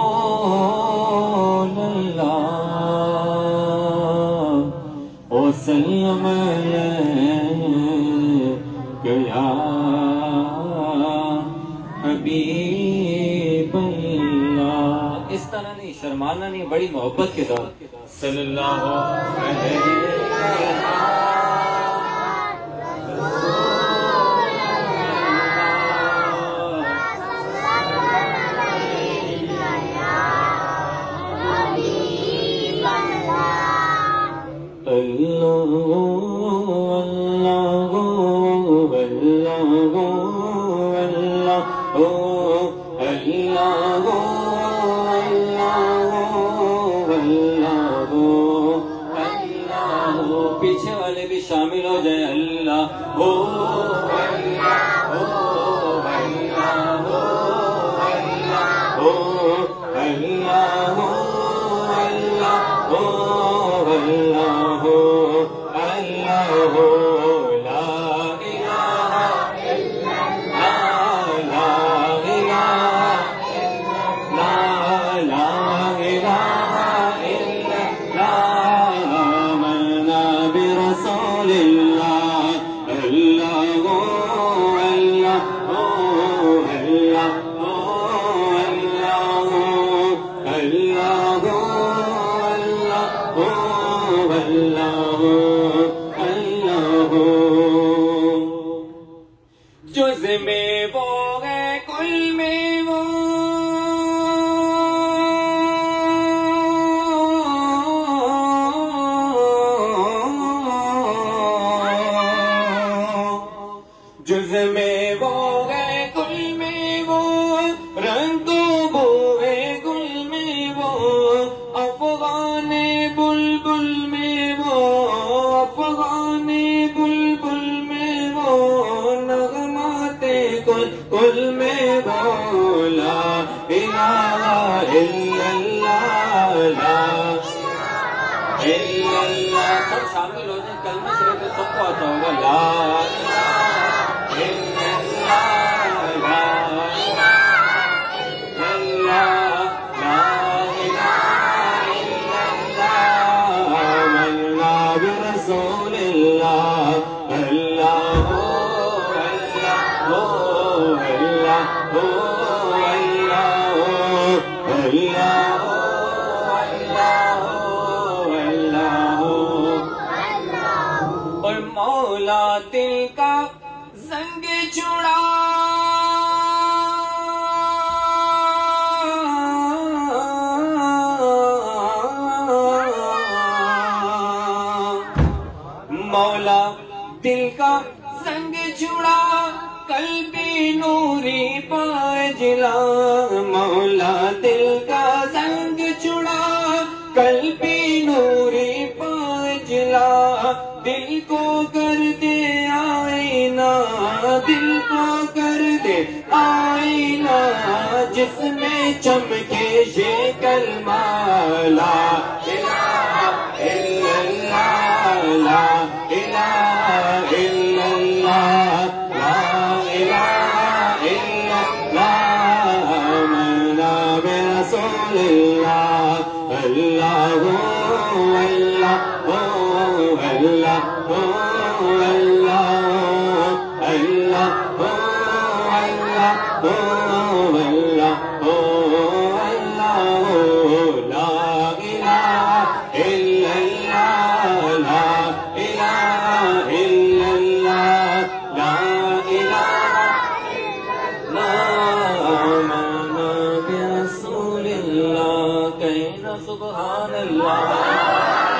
رسول الله وسلم عليك يا حبیب اللہ. اس طرح نہیں، شرمانا نہیں، بڑی محبت کے ساتھ صلی اللہ علیہ پیچھے والے بھی شامل ہو جائیں. اللہ ہو جز میں وہ ہے کل میں وہ جز میں وہ ہے کل میں وہ رنگ بو ہے گل میں وہ افغان بلبل میں وہ افغان بلبل میں وہ نغمات کل میں وہ لا الہ الا اللہ لا الہ الا اللہ. سب شامل ہو جائیں. کلمہ شریف سب کو آتا ہوگا. لا اور مولا دل کا زنگ چھڑا مولا دل کا زنگ چھڑا قلبی نوری پائے جلا. مولا دل کا زنگ چھڑا قلبی نوری پائے جلا. دل کو کر دے آئینہ دل کو کر دے آئینہ جس میں چمکے یہ کلمہ لا الہ الا اللہ لا الہ الا اللہ لا الہ الا اللہ آمنا برسول اللہ. اللہ اللہ اللہ سبحان اللہ.